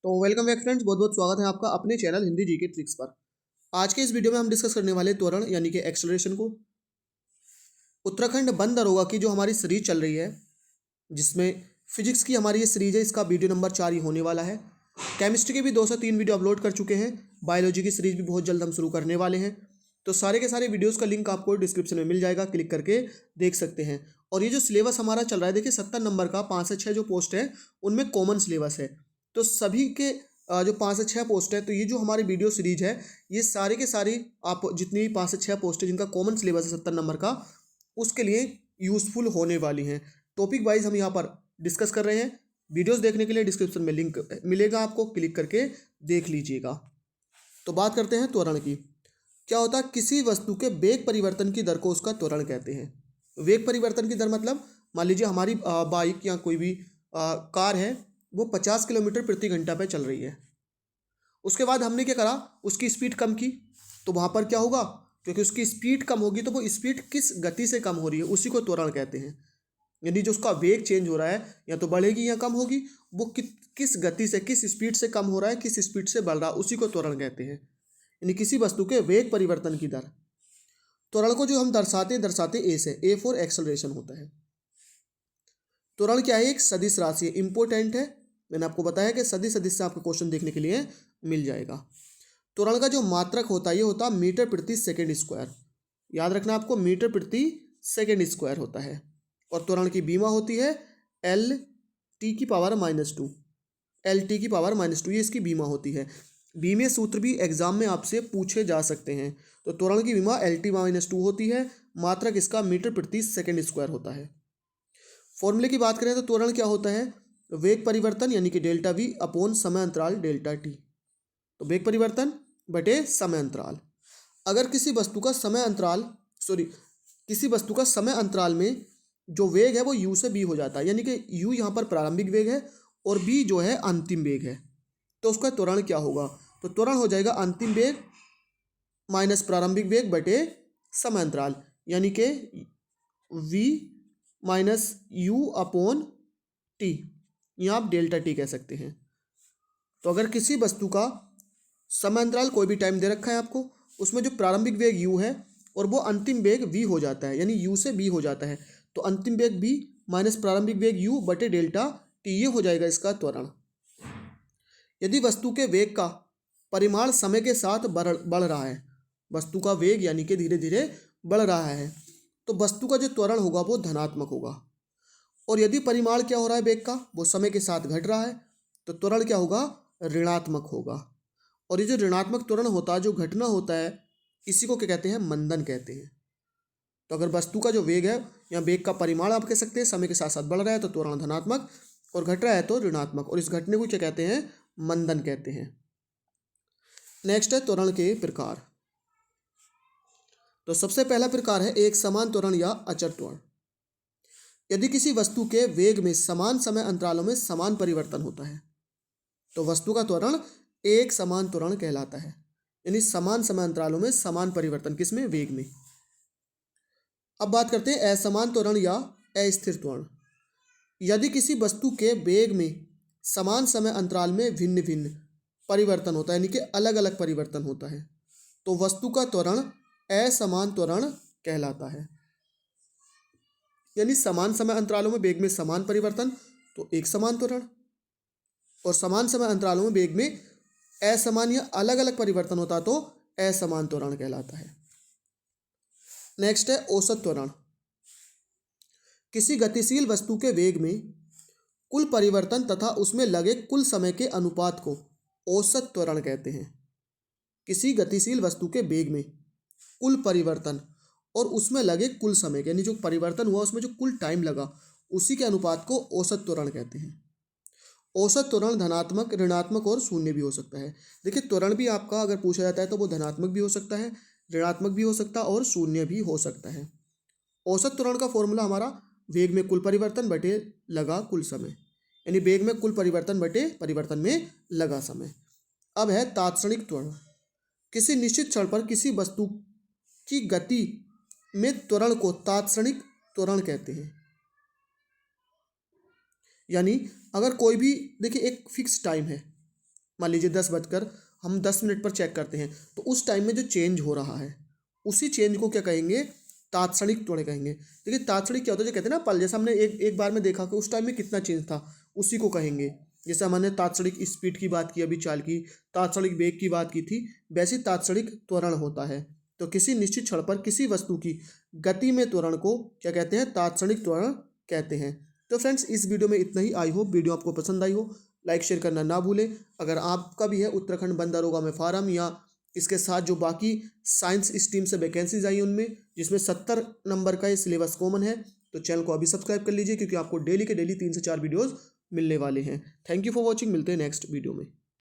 तो welcome back friends, बहुत बहुत स्वागत है आपका अपने चैनल हिंदी जीके ट्रिक्स पर। आज के इस वीडियो में हम डिस्कस करने वाले त्वरण यानी कि एक्सेलरेशन को। उत्तराखंड वन दरोगा की जो हमारी सीरीज चल रही है, जिसमें फिजिक्स की हमारी ये सीरीज है, इसका वीडियो नंबर 4 ही होने वाला है। केमिस्ट्री के भी 2 से 3 वीडियो अपलोड कर चुके हैं। बायोलॉजी की सीरीज भी बहुत जल्द हम शुरू करने वाले हैं। तो सारे के सारे वीडियोज़ का लिंक आपको डिस्क्रिप्शन में मिल जाएगा, क्लिक करके देख सकते हैं। और ये जो सिलेबस हमारा चल रहा है, देखिए 70 नंबर का 5 से 6 जो पोस्ट है उनमें कॉमन सिलेबस है। तो सभी के जो 5 से 6 पोस्ट है, तो ये जो हमारी वीडियो सीरीज है, ये सारे के सारी आप जितनी भी 5 से 6 पोस्ट है जिनका कॉमन सिलेबस है 70 नंबर का, उसके लिए यूज़फुल होने वाली हैं। टॉपिक वाइज हम यहाँ पर डिस्कस कर रहे हैं। वीडियोस देखने के लिए डिस्क्रिप्शन में लिंक मिलेगा, आपको क्लिक करके देख लीजिएगा। तो बात करते हैं त्वरण की। क्या होता है, किसी वस्तु के वेग परिवर्तन की दर को उसका त्वरण कहते हैं। वेग परिवर्तन की दर मतलब मान लीजिए हमारी बाइक या कोई भी कार है, वो 50 किलोमीटर प्रति घंटा पे चल रही है। उसके बाद हमने क्या करा, उसकी स्पीड कम की, तो वहाँ पर क्या होगा, क्योंकि उसकी स्पीड कम होगी तो वो स्पीड किस गति से कम हो रही है उसी को त्वरण कहते हैं। यानी जो उसका वेग चेंज हो रहा है, या तो बढ़ेगी या कम होगी, वो किस गति से, किस स्पीड से कम हो रहा है, किस स्पीड से बढ़ रहा है, उसी को त्वरण कहते हैं। यानी किसी वस्तु के वेग परिवर्तन की दर। त्वरण को जो हम दर्शाते ए से, ए फॉर एक्सेलरेशन होता है। त्वरण क्या है, एक सदिश राशि है, इंपॉर्टेंट है। मैंने आपको बताया कि सदिश से आपको क्वेश्चन देखने के लिए मिल जाएगा। त्वरण का जो मात्रक होता है, ये होता है मीटर प्रति सेकेंड स्क्वायर। याद रखना आपको, मीटर प्रति सेकेंड स्क्वायर होता है। और त्वरण की बीमा होती है एल टी की पावर -2, एल टी की पावर -2, ये इसकी बीमा होती है। बीमे सूत्र भी एग्जाम में आपसे पूछे जा सकते हैं। तो त्वरण की बीमा एल टी -2 होती है, मात्रक इसका मीटर प्रति सेकेंड स्क्वायर होता है। फॉर्मूले की बात करें तो त्वरण क्या होता है, वेग परिवर्तन यानी कि डेल्टा वी अपॉन समय अंतराल डेल्टा टी। तो वेग परिवर्तन बटे समय अंतराल। अगर किसी वस्तु का समय अंतराल में जो वेग है वो u से b हो जाता है, यानी कि u यहाँ पर प्रारंभिक वेग है और b जो है अंतिम वेग है, तो उसका त्वरण क्या होगा, तो त्वरण हो जाएगा अंतिम वेग माइनस प्रारंभिक वेग बटे समय अंतराल, यानी कि v minus you upon T, यहाँ आप डेल्टा टी कह सकते हैं। तो अगर किसी वस्तु का समय अंतराल कोई भी टाइम दे रखा है आपको, उसमें जो प्रारंभिक वेग u है और वो अंतिम वेग v हो जाता है, यानी u से b हो जाता है, तो अंतिम वेग b माइनस प्रारंभिक वेग u बटे डेल्टा टी, ये हो जाएगा इसका त्वरण। यदि वस्तु के वेग का परिमाण समय के साथ बढ़ रहा है, वस्तु का वेग यानी कि धीरे धीरे बढ़ रहा है, तो वस्तु का जो त्वरण होगा वो धनात्मक होगा। और यदि परिमाण क्या हो रहा है वेग का, वो समय के साथ घट रहा है, तो त्वरण क्या होगा, ऋणात्मक होगा। और ये जो ऋणात्मक त्वरण होता है, जो घटना होता है, इसी को क्या कहते हैं, मंदन कहते हैं। तो अगर वस्तु का जो वेग है या वेग का परिमाण आप कह सकते हैं समय के साथ साथ बढ़ रहा है तो त्वरण धनात्मक, और घट रहा है तो ऋणात्मक, और इस घटने को क्या कहते हैं, मंदन कहते हैं। नेक्स्ट है त्वरण के प्रकार। तो सबसे पहला प्रकार है एक समान त्वरण या अचर त्वरण। यदि किसी वस्तु के वेग में समान समय अंतरालों में समान परिवर्तन होता है, तो वस्तु का त्वरण एक समान त्वरण कहलाता है। यानी समान समय अंतरालों में समान परिवर्तन, किसमें, वेग में। अब बात करते हैं असमान त्वरण या अस्थिर त्वरण। यदि किसी वस्तु के वेग में समान समय अंतराल में भिन्न भिन्न परिवर्तन होता है, यानी कि अलग अलग परिवर्तन होता है, तो वस्तु का त्वरण असमान त्वरण कहलाता है। यानी समान समय अंतरालों में वेग में समान परिवर्तन तो एक समान त्वरण, और समान समय अंतरालों में वेग में असमान या अलग अलग परिवर्तन होता तो असमान त्वरण कहलाता है। नेक्स्ट है औसत त्वरण। किसी गतिशील वस्तु के वेग में कुल परिवर्तन तथा उसमें लगे कुल समय के अनुपात को औसत त्वरण कहते हैं। किसी गतिशील वस्तु के वेग में कुल परिवर्तन और उसमें लगे कुल समय, यानी जो परिवर्तन हुआ उसमें जो कुल टाइम लगा, उसी के अनुपात को औसत त्वरण कहते हैं। औसत त्वरण धनात्मक, ऋणात्मक और शून्य भी हो सकता है। देखिए त्वरण भी आपका अगर पूछा जाता है तो वो धनात्मक भी हो सकता है, ऋणात्मक भी हो सकता है और शून्य भी हो सकता है। औसत त्वरण का फॉर्मूला हमारा वेग में कुल परिवर्तन बटे लगा कुल समय, यानी वेग में कुल परिवर्तन बटे परिवर्तन में लगा समय। अब है तात्क्षणिक त्वरण। किसी निश्चित क्षण पर किसी वस्तु की गति में त्वरण को तात्क्षणिक त्वरण कहते हैं। यानी अगर कोई भी, देखिए एक फिक्स टाइम है, मान लीजिए 10 बजकर हम 10 मिनट पर चेक करते हैं, तो उस टाइम में जो चेंज हो रहा है उसी चेंज को क्या कहेंगे, तात्क्षणिक त्वरण कहेंगे। देखिए तात्क्षणिक क्या होता है, जो कहते हैं ना पल, जैसे हमने एक बार में देखा कि उस टाइम में कितना चेंज था, उसी को कहेंगे। जैसे हमने तात्क्षणिक स्पीड की बात की अभी चाल की, तात्क्षणिक वेग की बात की थी, वैसे तात्क्षणिक त्वरण होता है। तो किसी निश्चित क्षण पर किसी वस्तु की गति में त्वरण को क्या कहते हैं, तात्क्षणिक त्वरण कहते हैं। तो फ्रेंड्स इस वीडियो में इतना ही। आई होप वीडियो आपको पसंद आई हो। लाइक शेयर करना ना भूलें। अगर आपका भी है उत्तराखंड वन दरोगा में फार्म, या इसके साथ जो बाकी साइंस स्ट्रीम से वैकेंसीज आई उनमें, जिसमें 70 नंबर का ये सिलेबस कॉमन है, तो चैनल को अभी सब्सक्राइब कर लीजिए, क्योंकि आपको डेली के डेली 3 से 4 वीडियोज़ मिलने वाले हैं। Thank you for watching. मिलते हैं नेक्स्ट वीडियो में।